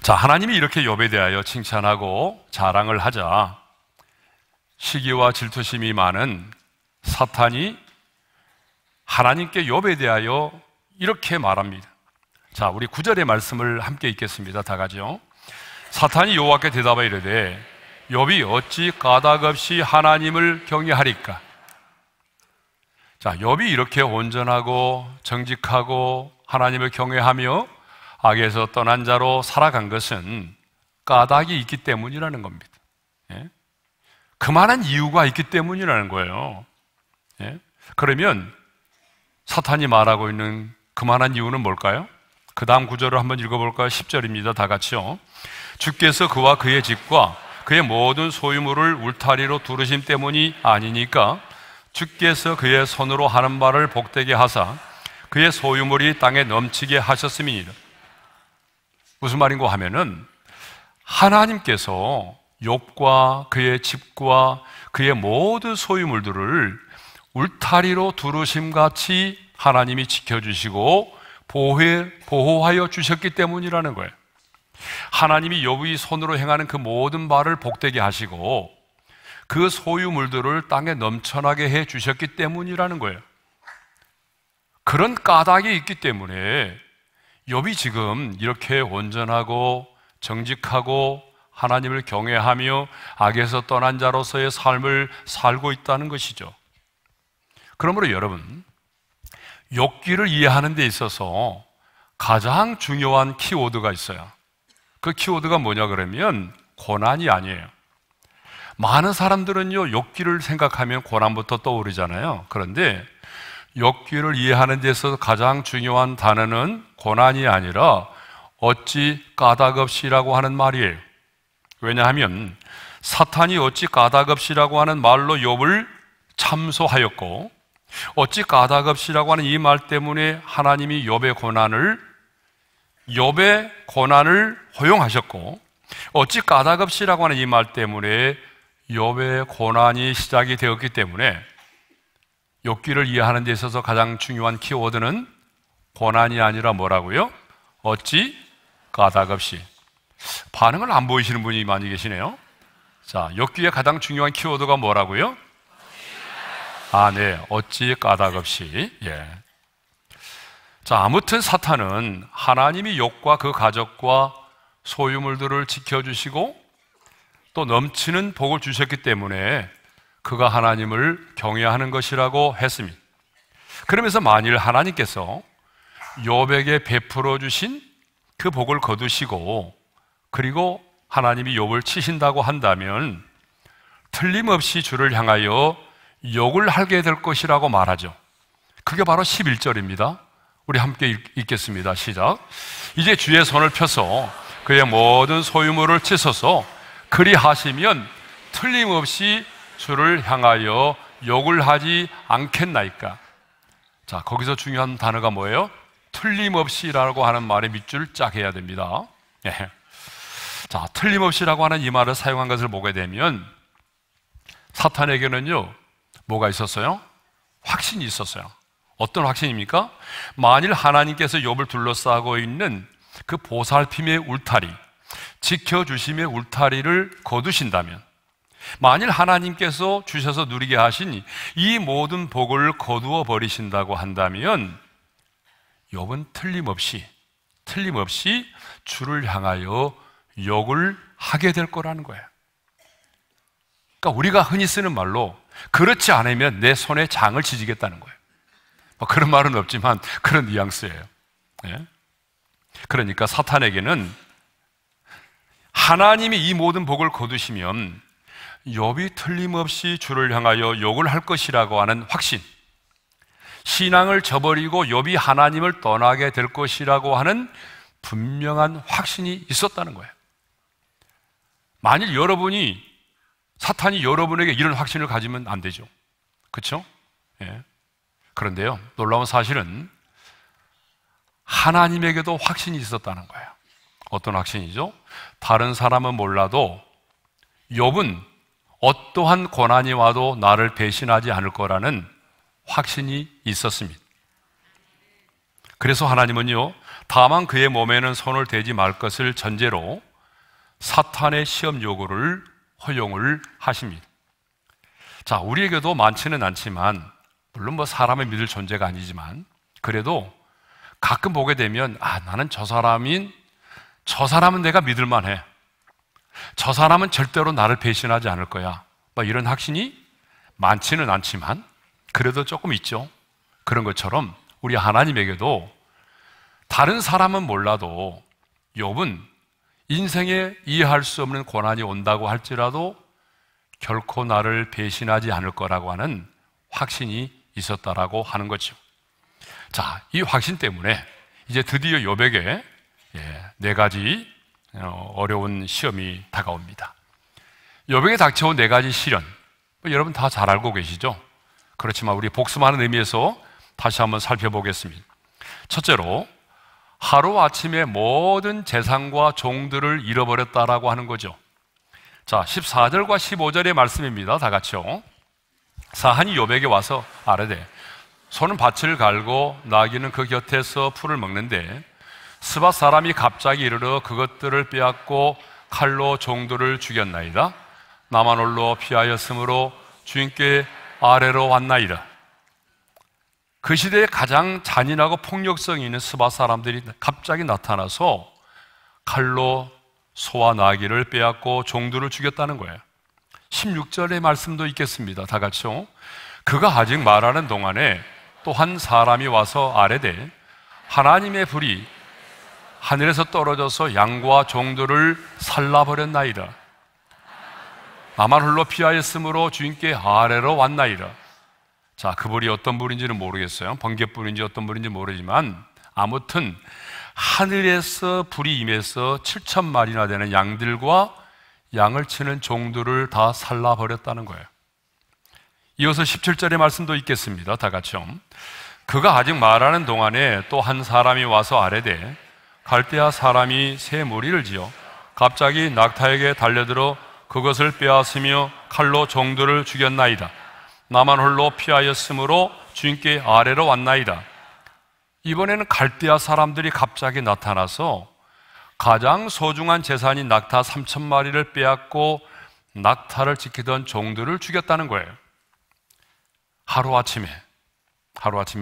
자, 하나님이 이렇게 욥에 대하여 칭찬하고 자랑을 하자 시기와 질투심이 많은 사탄이 하나님께 욥에 대하여 이렇게 말합니다. 자, 우리 9절의 말씀을 함께 읽겠습니다. 다 같이요. 사탄이 여호와께 대답하여 이르되 욥이 어찌 까닭없이 하나님을 경외하리까? 자, 욥이 이렇게 온전하고 정직하고 하나님을 경외하며 악에서 떠난 자로 살아간 것은 까닭이 있기 때문이라는 겁니다. 예? 그만한 이유가 있기 때문이라는 거예요. 예? 그러면 사탄이 말하고 있는 그만한 이유는 뭘까요? 그 다음 구절을 한번 읽어볼까요? 10절입니다. 다 같이요. 주께서 그와 그의 집과 그의 모든 소유물을 울타리로 두르심 때문이 아니니까 주께서 그의 손으로 하는 말을 복되게 하사 그의 소유물이 땅에 넘치게 하셨음이니라. 무슨 말인고 하면은 하나님께서 욥과 그의 집과 그의 모든 소유물들을 울타리로 두르심같이 하나님이 지켜주시고 보호하여 주셨기 때문이라는 거예요. 하나님이 욥의 손으로 행하는 그 모든 말을 복되게 하시고 그 소유물들을 땅에 넘쳐나게 해 주셨기 때문이라는 거예요. 그런 까닭이 있기 때문에 욥이 지금 이렇게 온전하고 정직하고 하나님을 경외하며 악에서 떠난 자로서의 삶을 살고 있다는 것이죠. 그러므로 여러분, 욥기를 이해하는 데 있어서 가장 중요한 키워드가 있어요. 그 키워드가 뭐냐 그러면 고난이 아니에요. 많은 사람들은요, 욥기를 생각하면 고난부터 떠오르잖아요. 그런데 욥기를 이해하는 데 있어서 가장 중요한 단어는 고난이 아니라 어찌 까닭없이라고 하는 말이에요. 왜냐하면 사탄이 어찌 까닭없이라고 하는 말로 욥을 참소하였고 어찌 까닭없이라고 하는 이 말 때문에 하나님이 욥의 고난을 허용하셨고 어찌 까닭없이라고 하는 이 말 때문에 욥의 고난이 시작이 되었기 때문에 욥기를 이해하는 데 있어서 가장 중요한 키워드는 고난이 아니라 뭐라고요? 어찌 까닭없이. 반응을 안 보이시는 분이 많이 계시네요. 자, 욥기의 가장 중요한 키워드가 뭐라고요? 네, 어찌 까닭없이. 예. 자, 아무튼 사탄은 하나님이 욥과 그 가족과 소유물들을 지켜주시고 또 넘치는 복을 주셨기 때문에 그가 하나님을 경외하는 것이라고 했습니다. 그러면서 만일 하나님께서 욥에게 베풀어 주신 그 복을 거두시고 그리고 하나님이 욥을 치신다고 한다면 틀림없이 주를 향하여 욕을 하게 될 것이라고 말하죠. 그게 바로 11절입니다. 우리 함께 읽겠습니다. 시작. 이제 주의 손을 펴서 그의 모든 소유물을 치소서 그리하시면 틀림없이 주를 향하여 욕을 하지 않겠나이까. 자, 거기서 중요한 단어가 뭐예요? 틀림없이라고 하는 말에 밑줄을 짝 해야 됩니다. 예. 자, 틀림없이라고 하는 이 말을 사용한 것을 보게 되면 사탄에게는요, 뭐가 있었어요? 확신이 있었어요. 어떤 확신입니까? 만일 하나님께서 욥을 둘러싸고 있는 그 보살핌의 울타리, 지켜주심의 울타리를 거두신다면, 만일 하나님께서 주셔서 누리게 하신 이 모든 복을 거두어 버리신다고 한다면 욥은 틀림없이 주를 향하여 욕을 하게 될 거라는 거예요. 그러니까 우리가 흔히 쓰는 말로 그렇지 않으면 내 손에 장을 지지겠다는 거예요. 그런 말은 없지만 그런 뉘앙스예요. 예? 그러니까 사탄에게는 하나님이 이 모든 복을 거두시면 욥이 틀림없이 주를 향하여 욕을 할 것이라고 하는 확신, 신앙을 저버리고 욥이 하나님을 떠나게 될 것이라고 하는 분명한 확신이 있었다는 거예요. 만일 사탄이 여러분에게 이런 확신을 가지면 안 되죠. 그렇죠? 예. 그런데요, 놀라운 사실은 하나님에게도 확신이 있었다는 거예요. 어떤 확신이죠? 다른 사람은 몰라도 욥은 어떠한 고난이 와도 나를 배신하지 않을 거라는 확신이 있었습니다. 그래서 하나님은요, 다만 그의 몸에는 손을 대지 말 것을 전제로 사탄의 시험 요구를 허용을 하십니다. 자, 우리에게도 많지는 않지만, 물론 뭐 사람을 믿을 존재가 아니지만, 그래도 가끔 보게 되면, 나는 저 사람은 내가 믿을 만해. 저 사람은 절대로 나를 배신하지 않을 거야. 이런 확신이 많지는 않지만, 그래도 조금 있죠. 그런 것처럼 우리 하나님에게도 다른 사람은 몰라도 욥은 인생에 이해할 수 없는 고난이 온다고 할지라도 결코 나를 배신하지 않을 거라고 하는 확신이 있었다라고 하는 거죠. 자, 이 확신 때문에 이제 드디어 욥에게 4가지 어려운 시험이 다가옵니다. 욥에게 닥쳐온 4가지 시련, 여러분 다 잘 알고 계시죠? 그렇지만 우리 복습하는 의미에서 다시 한번 살펴보겠습니다. 첫째로, 하루아침에 모든 재산과 종들을 잃어버렸다라고 하는 거죠. 자, 14절과 15절의 말씀입니다. 다 같이요. 사한이 욥에게 와서 아뢰되 소는 밭을 갈고 나귀는 그 곁에서 풀을 먹는데 스밧 사람이 갑자기 이르러 그것들을 빼앗고 칼로 종들을 죽였나이다. 나만 홀로 피하였으므로 주인께 아래로 왔나이다. 그 시대에 가장 잔인하고 폭력성이 있는 스밧 사람들이 갑자기 나타나서 칼로 소와 나귀를 빼앗고 종들을 죽였다는 거예요. 16절의 말씀도 있겠습니다. 다 같이요. 그가 아직 말하는 동안에 또 한 사람이 와서 아뢰되 하나님의 불이 하늘에서 떨어져서 양과 종들을 살라버렸나이다. 나만 홀로 피하였으므로 주인께 아래로 왔나이다. 자, 그 불이 어떤 불인지는 모르겠어요. 번개불인지 어떤 불인지 모르지만 아무튼 하늘에서 불이 임해서 7,000마리나 되는 양들과 양을 치는 종들을 다 살라버렸다는 거예요. 이어서 17절의 말씀도 있겠습니다. 다 같이요. 그가 아직 말하는 동안에 또 한 사람이 와서 아뢰되 갈대아 사람이 새 무리를 지어 갑자기 낙타에게 달려들어 그것을 빼앗으며 칼로 종들을 죽였나이다. 나만 홀로 피하였으므로 주인께 아래로 왔나이다. 이번에는 갈대아 사람들이 갑자기 나타나서 가장 소중한 재산인 낙타 3,000마리를 빼앗고 낙타를 지키던 종들을 죽였다는 거예요. 하루아침에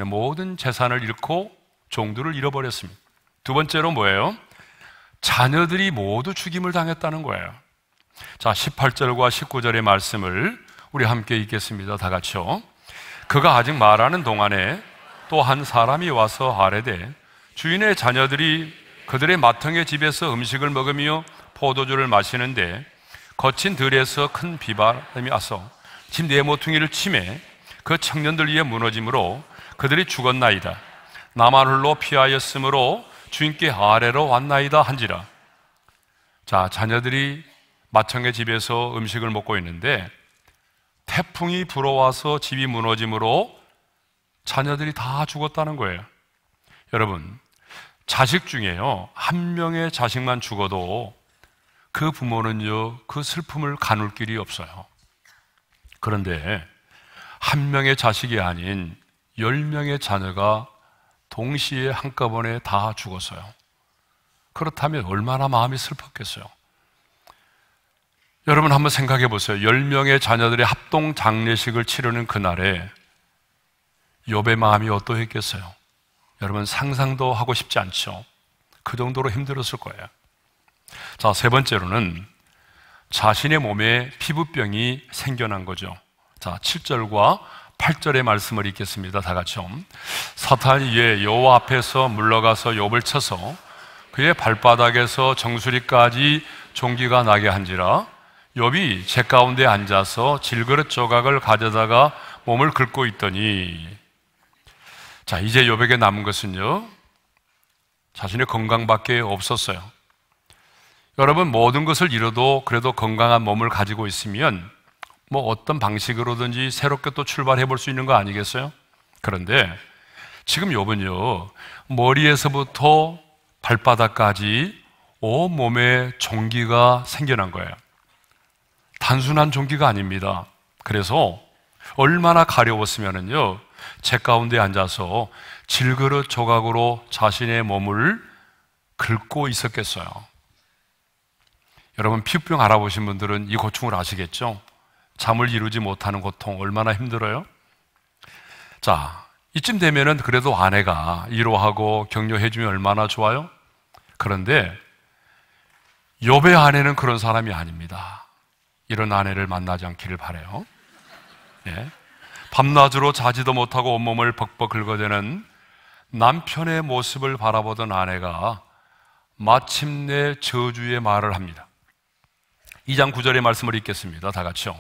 모든 재산을 잃고 종들을 잃어버렸습니다. 두 번째로 뭐예요? 자녀들이 모두 죽임을 당했다는 거예요. 자, 18절과 19절의 말씀을 우리 함께 읽겠습니다. 다 같이요. 그가 아직 말하는 동안에 또 한 사람이 와서 아뢰되 주인의 자녀들이 그들의 맏형의 집에서 음식을 먹으며 포도주를 마시는데 거친 들에서 큰 비바람이 와서 집 네 모퉁이를 치매 그 청년들 위에 무너짐으로 그들이 죽었나이다. 나만 홀로 피하였으므로 주인께 아래로 왔나이다 한지라. 자, 자녀들이 맏형의 집에서 음식을 먹고 있는데 태풍이 불어와서 집이 무너짐으로 자녀들이 다 죽었다는 거예요. 여러분, 자식 중에요, 한 명의 자식만 죽어도 그 부모는요, 그 슬픔을 가눌 길이 없어요. 그런데 한 명의 자식이 아닌 10명의 자녀가 동시에 한꺼번에 다 죽었어요. 그렇다면 얼마나 마음이 슬펐겠어요. 여러분 한번 생각해 보세요. 10명의 자녀들의 합동 장례식을 치르는 그날에 욥의 마음이 어떠했겠어요? 여러분 상상도 하고 싶지 않죠? 그 정도로 힘들었을 거예요. 자, 세 번째로는 자신의 몸에 피부병이 생겨난 거죠. 자, 7절과 8절의 말씀을 읽겠습니다. 다 같이요. 사탄이 이에 여호와 앞에서 물러가서 욥을 쳐서 그의 발바닥에서 정수리까지 종기가 나게 한지라 욥이 재 가운데 앉아서 질그릇 조각을 가져다가 몸을 긁고 있더니, 자, 이제 욥에게 남은 것은요, 자신의 건강밖에 없었어요. 여러분, 모든 것을 잃어도 그래도 건강한 몸을 가지고 있으면 뭐 어떤 방식으로든지 새롭게 또 출발해 볼 수 있는 거 아니겠어요? 그런데 지금 욥은요, 머리에서부터 발바닥까지 온몸에 종기가 생겨난 거예요. 단순한 종기가 아닙니다. 그래서 얼마나 가려웠으면은요, 재 가운데 앉아서 질그릇 조각으로 자신의 몸을 긁고 있었겠어요? 여러분, 피부병 알아보신 분들은 이 고충을 아시겠죠? 잠을 이루지 못하는 고통 얼마나 힘들어요? 자, 이쯤 되면은 그래도 아내가 위로하고 격려해주면 얼마나 좋아요? 그런데 욥의 아내는 그런 사람이 아닙니다. 이런 아내를 만나지 않기를 바라요. 예. 밤낮으로 자지도 못하고 온몸을 벅벅 긁어대는 남편의 모습을 바라보던 아내가 마침내 저주의 말을 합니다. 2장 9절의 말씀을 읽겠습니다. 다 같이요.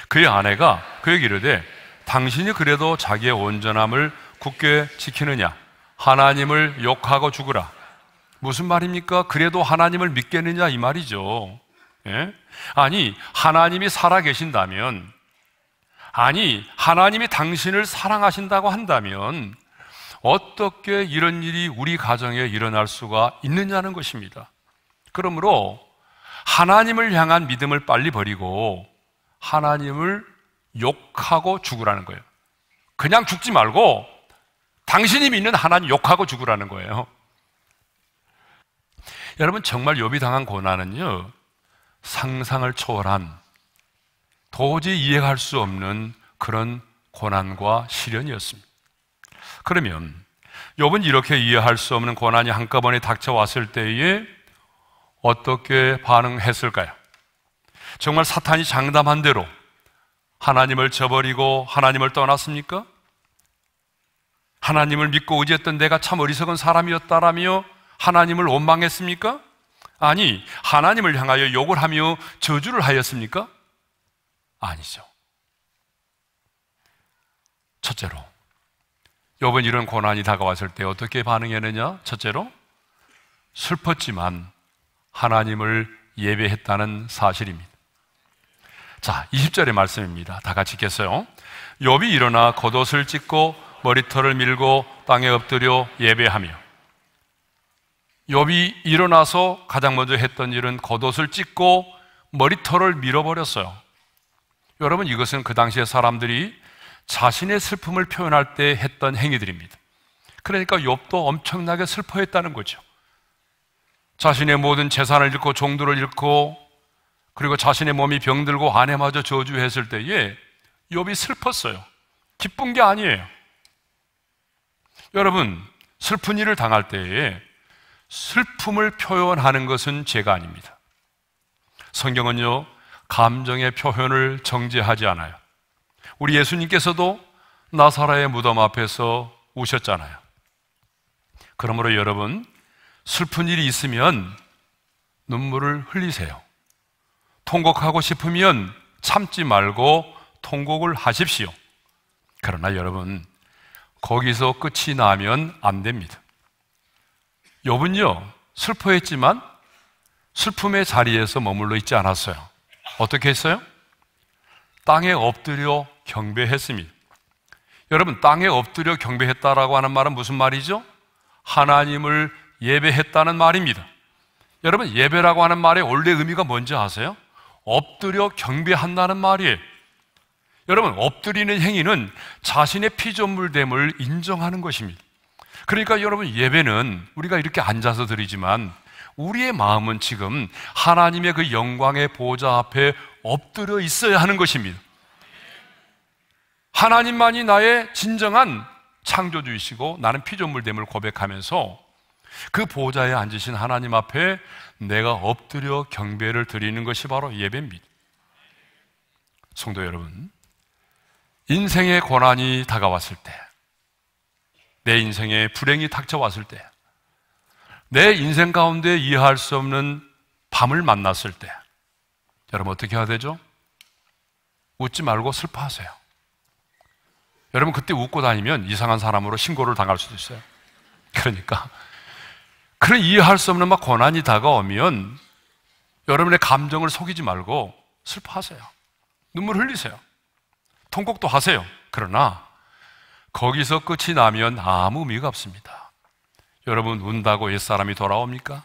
그의 아내가 그에게 이르되 당신이 그래도 자기의 온전함을 굳게 지키느냐? 하나님을 욕하고 죽으라. 무슨 말입니까? 그래도 하나님을 믿겠느냐 이 말이죠. 예? 아니, 하나님이 살아계신다면, 아니, 하나님이 당신을 사랑하신다고 한다면 어떻게 이런 일이 우리 가정에 일어날 수가 있느냐는 것입니다. 그러므로 하나님을 향한 믿음을 빨리 버리고 하나님을 욕하고 죽으라는 거예요. 그냥 죽지 말고 당신이 믿는 하나님 욕하고 죽으라는 거예요. 여러분, 정말 욥이 당한 고난은요, 상상을 초월한 도저히 이해할 수 없는 그런 고난과 시련이었습니다. 그러면 욥은 이렇게 이해할 수 없는 고난이 한꺼번에 닥쳐왔을 때에 어떻게 반응했을까요? 정말 사탄이 장담한 대로 하나님을 저버리고 하나님을 떠났습니까? 하나님을 믿고 의지했던 내가 참 어리석은 사람이었다라며 하나님을 원망했습니까? 아니, 하나님을 향하여 욕을 하며 저주를 하였습니까? 아니죠. 첫째로, 욥은 이런 고난이 다가왔을 때 어떻게 반응했느냐? 첫째로, 슬펐지만 하나님을 예배했다는 사실입니다. 자, 20절의 말씀입니다. 다 같이 읽겠어요. 욥이 일어나 겉옷을 찢고 머리털을 밀고 땅에 엎드려 예배하며. 욥이 일어나서 가장 먼저 했던 일은 겉옷을 찢고 머리털을 밀어버렸어요. 여러분, 이것은 그 당시의 사람들이 자신의 슬픔을 표현할 때 했던 행위들입니다. 그러니까 욥도 엄청나게 슬퍼했다는 거죠. 자신의 모든 재산을 잃고 종들을 잃고 그리고 자신의 몸이 병들고 아내마저 저주했을 때에 욥이 슬펐어요. 기쁜 게 아니에요. 여러분, 슬픈 일을 당할 때에 슬픔을 표현하는 것은 죄가 아닙니다. 성경은요, 감정의 표현을 정죄하지 않아요. 우리 예수님께서도 나사라의 무덤 앞에서 우셨잖아요. 그러므로 여러분, 슬픈 일이 있으면 눈물을 흘리세요. 통곡하고 싶으면 참지 말고 통곡을 하십시오. 그러나 여러분, 거기서 끝이 나면 안 됩니다. 욥은요, 슬퍼했지만 슬픔의 자리에서 머물러 있지 않았어요. 어떻게 했어요? 땅에 엎드려 경배했습니다. 여러분, 땅에 엎드려 경배했다라고 하는 말은 무슨 말이죠? 하나님을 예배했다는 말입니다. 여러분, 예배라고 하는 말의 원래 의미가 뭔지 아세요? 엎드려 경배한다는 말이에요. 여러분, 엎드리는 행위는 자신의 피조물됨을 인정하는 것입니다. 그러니까 여러분, 예배는 우리가 이렇게 앉아서 드리지만 우리의 마음은 지금 하나님의 그 영광의 보좌 앞에 엎드려 있어야 하는 것입니다. 하나님만이 나의 진정한 창조주이시고 나는 피조물됨을 고백하면서 그 보좌에 앉으신 하나님 앞에 내가 엎드려 경배를 드리는 것이 바로 예배입니다. 성도 여러분, 인생의 고난이 다가왔을 때, 내 인생에 불행이 닥쳐왔을 때, 내 인생 가운데 이해할 수 없는 밤을 만났을 때, 여러분 어떻게 해야 되죠? 웃지 말고 슬퍼하세요. 여러분, 그때 웃고 다니면 이상한 사람으로 신고를 당할 수도 있어요. 그러니까 그런 이해할 수 없는 막 고난이 다가오면 여러분의 감정을 속이지 말고 슬퍼하세요. 눈물 흘리세요. 통곡도 하세요. 그러나 거기서 끝이 나면 아무 의미가 없습니다. 여러분, 운다고 옛사람이 돌아옵니까?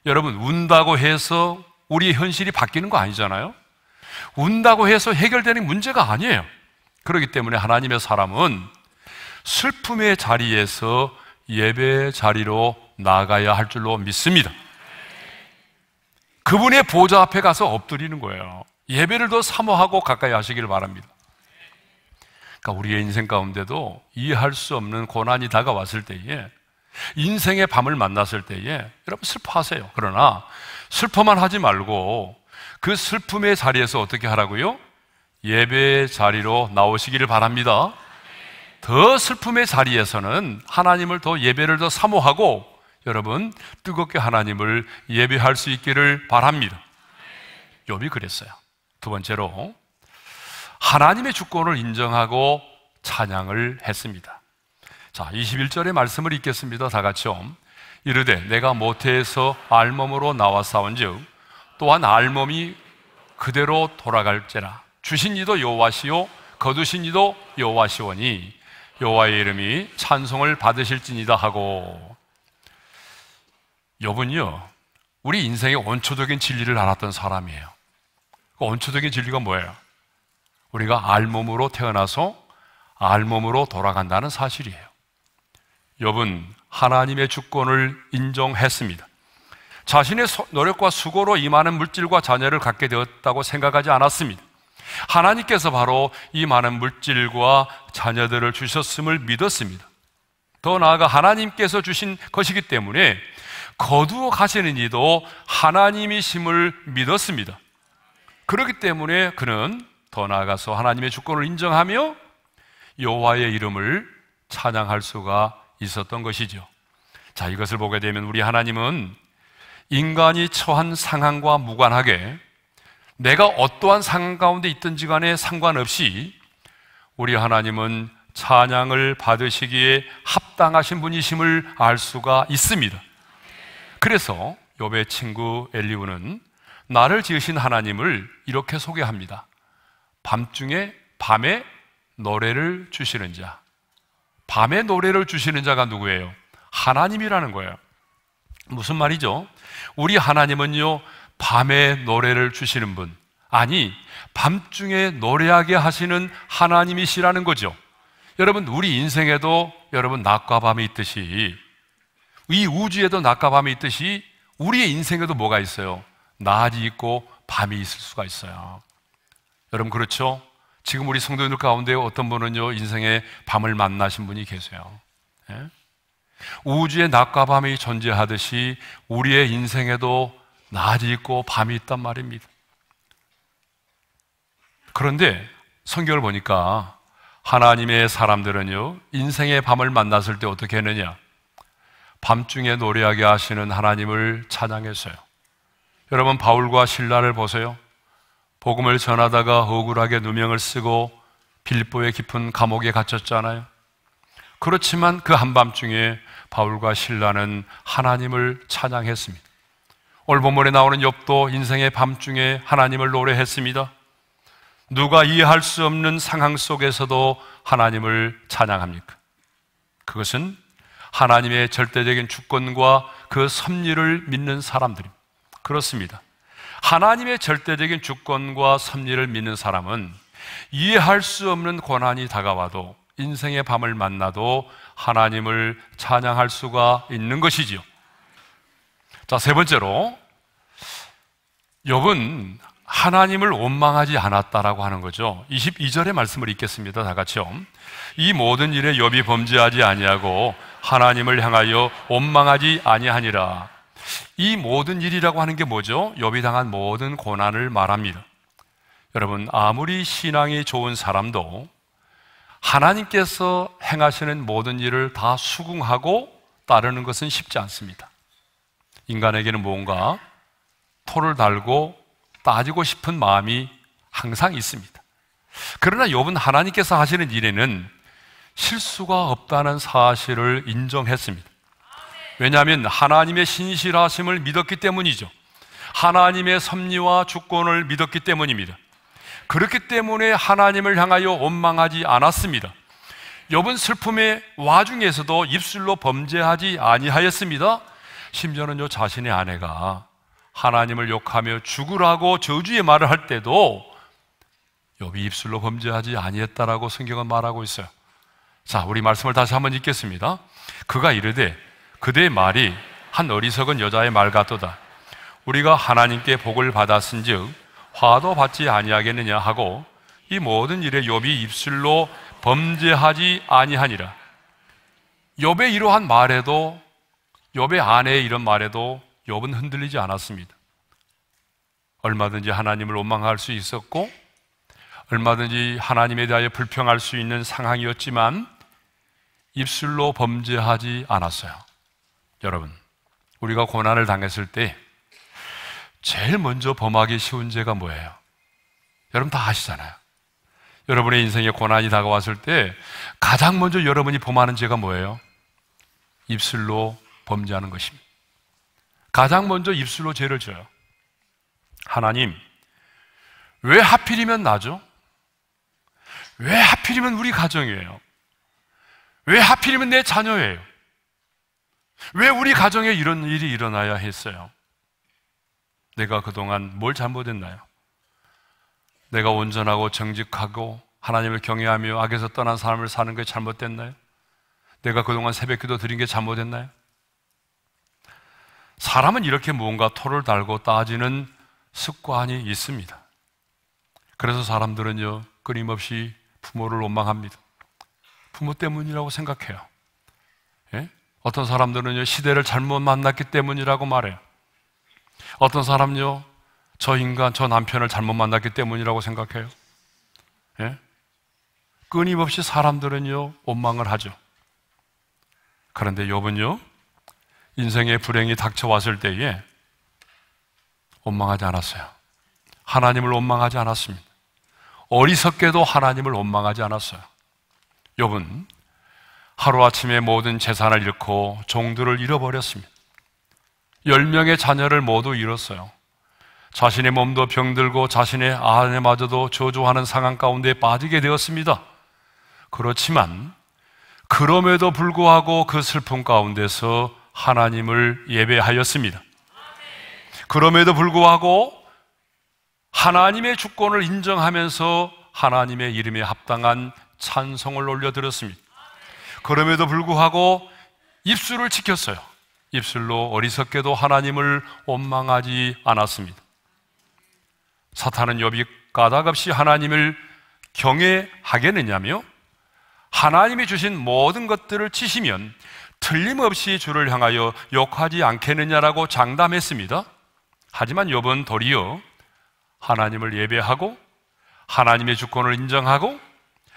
여러분, 운다고 해서 우리의 현실이 바뀌는 거 아니잖아요? 운다고 해서 해결되는 문제가 아니에요. 그렇기 때문에 하나님의 사람은 슬픔의 자리에서 예배의 자리로 나가야 할 줄로 믿습니다. 그분의 보좌 앞에 가서 엎드리는 거예요. 예배를 더 사모하고 가까이 하시기를 바랍니다. 그러니까 우리의 인생 가운데도 이해할 수 없는 고난이 다가왔을 때에, 인생의 밤을 만났을 때에 여러분 슬퍼하세요. 그러나 슬퍼만 하지 말고 그 슬픔의 자리에서 어떻게 하라고요? 예배의 자리로 나오시기를 바랍니다. 더 슬픔의 자리에서는 하나님을 더 예배를 더 사모하고 여러분 뜨겁게 하나님을 예배할 수 있기를 바랍니다. 욥이 그랬어요. 두 번째로 하나님의 주권을 인정하고 찬양을 했습니다. 자, 21절의 말씀을 읽겠습니다. 다 같이요. 이르되 내가 모태에서 알몸으로 나왔사온즉 또한 알몸이 그대로 돌아갈지라. 주신 이도 여호와시요 거두신 이도 여호와시오니 여호와의 이름이 찬송을 받으실지니이다 하고. 욥은요 우리 인생의 원초적인 진리를 알았던 사람이에요. 그 원초적인 진리가 뭐예요? 우리가 알몸으로 태어나서 알몸으로 돌아간다는 사실이에요. 욥은 하나님의 주권을 인정했습니다. 자신의 노력과 수고로 이 많은 물질과 자녀를 갖게 되었다고 생각하지 않았습니다. 하나님께서 바로 이 많은 물질과 자녀들을 주셨음을 믿었습니다. 더 나아가 하나님께서 주신 것이기 때문에 거두어 가시는 이도 하나님이심을 믿었습니다. 그렇기 때문에 그는 더 나아가서 하나님의 주권을 인정하며 여호와의 이름을 찬양할 수가 있었던 것이죠. 자, 이것을 보게 되면 우리 하나님은 인간이 처한 상황과 무관하게 내가 어떠한 상황 가운데 있든지 간에 상관없이 우리 하나님은 찬양을 받으시기에 합당하신 분이심을 알 수가 있습니다. 그래서 욥의 친구 엘리후는 나를 지으신 하나님을 이렇게 소개합니다. 밤에 노래를 주시는 자. 밤에 노래를 주시는 자가 누구예요? 하나님이라는 거예요. 무슨 말이죠? 우리 하나님은요 밤에 노래를 주시는 분, 아니 밤중에 노래하게 하시는 하나님이시라는 거죠. 여러분 우리 인생에도 여러분 낮과 밤이 있듯이, 이 우주에도 낮과 밤이 있듯이 우리의 인생에도 뭐가 있어요? 낮이 있고 밤이 있을 수가 있어요. 여러분 그렇죠? 지금 우리 성도님들 가운데 어떤 분은요 인생에 밤을 만나신 분이 계세요. 예? 우주에 낮과 밤이 존재하듯이 우리의 인생에도 낮이 있고 밤이 있단 말입니다. 그런데 성경을 보니까 하나님의 사람들은요 인생의 밤을 만났을 때 어떻게 했느냐? 밤중에 노래하게 하시는 하나님을 찬양했어요. 여러분 바울과 실라를 보세요. 복음을 전하다가 억울하게 누명을 쓰고 빌보의 깊은 감옥에 갇혔잖아요. 그렇지만 그 한밤중에 바울과 실라는 하나님을 찬양했습니다. 오늘 본문에 나오는 욥도 인생의 밤중에 하나님을 노래했습니다. 누가 이해할 수 없는 상황 속에서도 하나님을 찬양합니까? 그것은 하나님의 절대적인 주권과 그 섭리를 믿는 사람들입니다. 그렇습니다. 하나님의 절대적인 주권과 섭리를 믿는 사람은 이해할 수 없는 고난이 다가와도, 인생의 밤을 만나도 하나님을 찬양할 수가 있는 것이지요. 자, 세 번째로 욥은 하나님을 원망하지 않았다라고 하는 거죠. 22절의 말씀을 읽겠습니다. 다 같이요. 이 모든 일에 욥이 범죄하지 아니하고 하나님을 향하여 원망하지 아니하니라. 이 모든 일이라고 하는 게 뭐죠? 욥이 당한 모든 고난을 말합니다. 여러분 아무리 신앙이 좋은 사람도 하나님께서 행하시는 모든 일을 다 수긍하고 따르는 것은 쉽지 않습니다. 인간에게는 뭔가 토를 달고 따지고 싶은 마음이 항상 있습니다. 그러나 욥은 하나님께서 하시는 일에는 실수가 없다는 사실을 인정했습니다. 왜냐하면 하나님의 신실하심을 믿었기 때문이죠. 하나님의 섭리와 주권을 믿었기 때문입니다. 그렇기 때문에 하나님을 향하여 원망하지 않았습니다. 욥은 슬픔의 와중에서도 입술로 범죄하지 아니하였습니다. 심지어는 자신의 아내가 하나님을 욕하며 죽으라고 저주의 말을 할 때도 욥이 입술로 범죄하지 아니했다라고 성경은 말하고 있어요. 자, 우리 말씀을 다시 한번 읽겠습니다. 그가 이르되 그대의 말이 한 어리석은 여자의 말 같도다. 우리가 하나님께 복을 받았은즉 화도 받지 아니하겠느냐 하고 이 모든 일에 욥이 입술로 범죄하지 아니하니라. 욥의 이러한 말에도, 욥의 아내의 이런 말에도 욥은 흔들리지 않았습니다. 얼마든지 하나님을 원망할 수 있었고 얼마든지 하나님에 대하여 불평할 수 있는 상황이었지만 입술로 범죄하지 않았어요. 여러분, 우리가 고난을 당했을 때 제일 먼저 범하기 쉬운 죄가 뭐예요? 여러분 다 아시잖아요. 여러분의 인생에 고난이 다가왔을 때 가장 먼저 여러분이 범하는 죄가 뭐예요? 입술로 범죄하는 것입니다. 가장 먼저 입술로 죄를 져요. 하나님, 왜 하필이면 나죠? 왜 하필이면 우리 가정이에요? 왜 하필이면 내 자녀예요? 왜 우리 가정에 이런 일이 일어나야 했어요? 내가 그동안 뭘 잘못했나요? 내가 온전하고 정직하고 하나님을 경외하며 악에서 떠난 삶을 사는 게 잘못됐나요? 내가 그동안 새벽기도 드린 게 잘못됐나요? 사람은 이렇게 무언가 토를 달고 따지는 습관이 있습니다. 그래서 사람들은요, 끊임없이 부모를 원망합니다. 부모 때문이라고 생각해요. 예? 어떤 사람들은요, 시대를 잘못 만났기 때문이라고 말해요. 어떤 사람은요, 저 인간, 저 남편을 잘못 만났기 때문이라고 생각해요. 예? 끊임없이 사람들은요, 원망을 하죠. 그런데 욥은요, 인생의 불행이 닥쳐왔을 때에 원망하지 않았어요. 하나님을 원망하지 않았습니다. 어리석게도 하나님을 원망하지 않았어요. 욥은 하루아침에 모든 재산을 잃고 종들을 잃어버렸습니다. 10명의 자녀를 모두 잃었어요. 자신의 몸도 병들고 자신의 아내마저도 저주하는 상황 가운데 빠지게 되었습니다. 그렇지만 그럼에도 불구하고 그 슬픔 가운데서 하나님을 예배하였습니다. 그럼에도 불구하고 하나님의 주권을 인정하면서 하나님의 이름에 합당한 찬송을 올려드렸습니다. 그럼에도 불구하고 입술을 지켰어요. 입술로 어리석게도 하나님을 원망하지 않았습니다. 사탄은 욥이 까닭없이 하나님을 경외하겠느냐며 하나님이 주신 모든 것들을 치시면 틀림없이 주를 향하여 욕하지 않겠느냐라고 장담했습니다. 하지만 욥은 도리어 하나님을 예배하고 하나님의 주권을 인정하고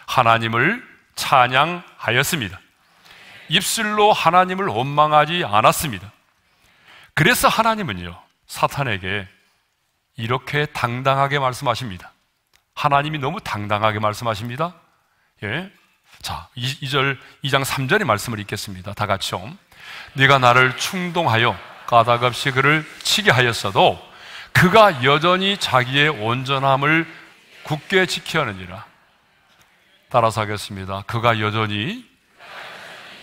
하나님을 찬양하였습니다. 입술로 하나님을 원망하지 않았습니다. 그래서 하나님은요, 사탄에게 이렇게 당당하게 말씀하십니다. 하나님이 너무 당당하게 말씀하십니다. 예. 자, 2장 3절의 말씀을 읽겠습니다. 다 같이요. 네가 나를 충동하여 까닭없이 그를 치게 하였어도 그가 여전히 자기의 온전함을 굳게 지키느니라. 따라서 하겠습니다. 그가 여전히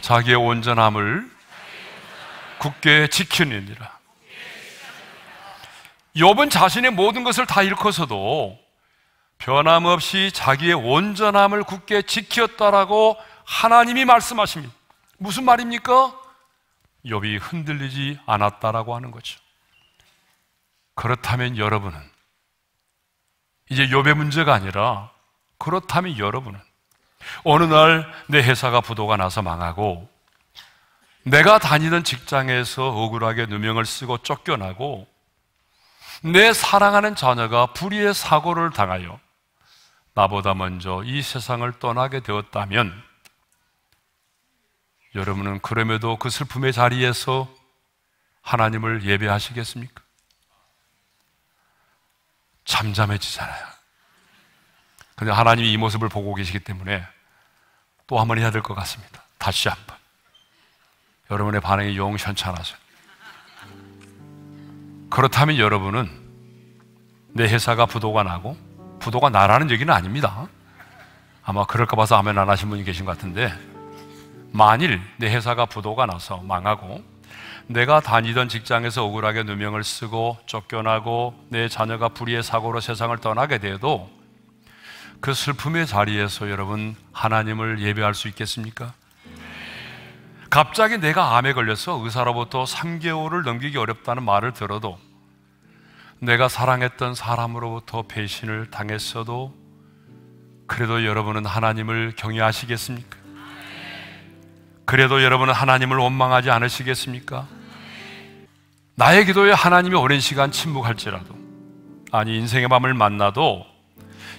자기의 온전함을 굳게 지키느니라. 욥은 자신의 모든 것을 다 잃고서도 변함없이 자기의 온전함을 굳게 지켰다라고 하나님이 말씀하십니다. 무슨 말입니까? 욥이 흔들리지 않았다라고 하는 거죠. 그렇다면 여러분은 이제 욥의 문제가 아니라, 그렇다면 여러분은 어느 날 내 회사가 부도가 나서 망하고 내가 다니던 직장에서 억울하게 누명을 쓰고 쫓겨나고 내 사랑하는 자녀가 불의의 사고를 당하여 나보다 먼저 이 세상을 떠나게 되었다면 여러분은 그럼에도 그 슬픔의 자리에서 하나님을 예배하시겠습니까? 잠잠해지잖아요. 근데 하나님이 이 모습을 보고 계시기 때문에 또 한 번 해야 될 것 같습니다. 다시 한 번. 여러분의 반응이 영 현찬하세요. 그렇다면 여러분은 내 회사가 부도가 나고, 부도가 나라는 얘기는 아닙니다. 아마 그럴까 봐서 아멘 안 하신 분이 계신 것 같은데, 만일 내 회사가 부도가 나서 망하고 내가 다니던 직장에서 억울하게 누명을 쓰고 쫓겨나고 내 자녀가 불의의 사고로 세상을 떠나게 돼도 그 슬픔의 자리에서 여러분 하나님을 예배할 수 있겠습니까? 갑자기 내가 암에 걸려서 의사로부터 3개월을 넘기기 어렵다는 말을 들어도, 내가 사랑했던 사람으로부터 배신을 당했어도 그래도 여러분은 하나님을 경외하시겠습니까? 그래도 여러분은 하나님을 원망하지 않으시겠습니까? 나의 기도에 하나님이 오랜 시간 침묵할지라도, 아니 인생의 밤을 만나도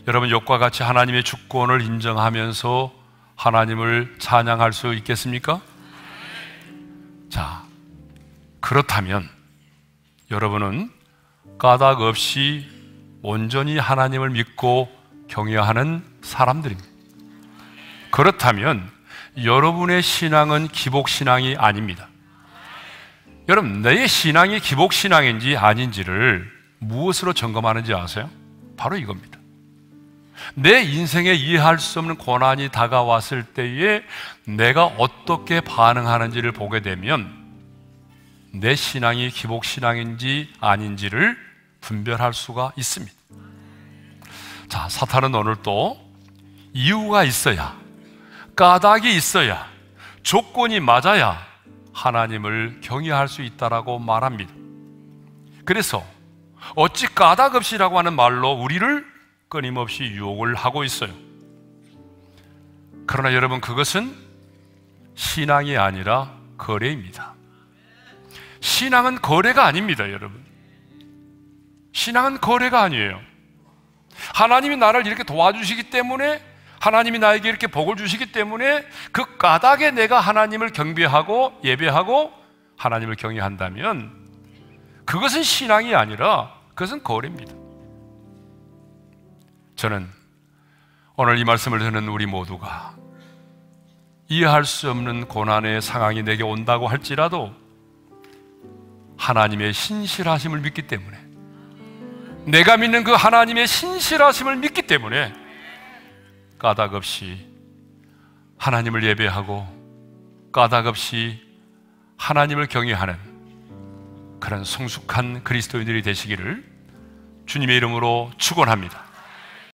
여러분 욕과 같이 하나님의 주권을 인정하면서 하나님을 찬양할 수 있겠습니까? 자, 그렇다면 여러분은 까닭 없이 온전히 하나님을 믿고 경외하는 사람들입니다. 그렇다면 여러분의 신앙은 기복신앙이 아닙니다. 여러분, 내 신앙이 기복신앙인지 아닌지를 무엇으로 점검하는지 아세요? 바로 이겁니다. 내 인생에 이해할 수 없는 고난이 다가왔을 때에 내가 어떻게 반응하는지를 보게 되면 내 신앙이 기복신앙인지 아닌지를 분별할 수가 있습니다. 자, 사탄은 오늘 또 이유가 있어야, 까닭이 있어야, 조건이 맞아야 하나님을 경외할 수 있다라고 말합니다. 그래서 어찌 까닭 없이라고 하는 말로 우리를 끊임없이 유혹을 하고 있어요. 그러나 여러분, 그것은 신앙이 아니라 거래입니다. 신앙은 거래가 아닙니다, 여러분. 신앙은 거래가 아니에요. 하나님이 나를 이렇게 도와주시기 때문에, 하나님이 나에게 이렇게 복을 주시기 때문에 그 까닭에 내가 하나님을 경배하고 예배하고 하나님을 경외한다면 그것은 신앙이 아니라 그것은 거래입니다. 저는 오늘 이 말씀을 듣는 우리 모두가 이해할 수 없는 고난의 상황이 내게 온다고 할지라도 하나님의 신실하심을 믿기 때문에, 내가 믿는 그 하나님의 신실하심을 믿기 때문에 까닭 없이 하나님을 예배하고 까닭 없이 하나님을 경외하는 그런 성숙한 그리스도인들이 되시기를 주님의 이름으로 축원합니다.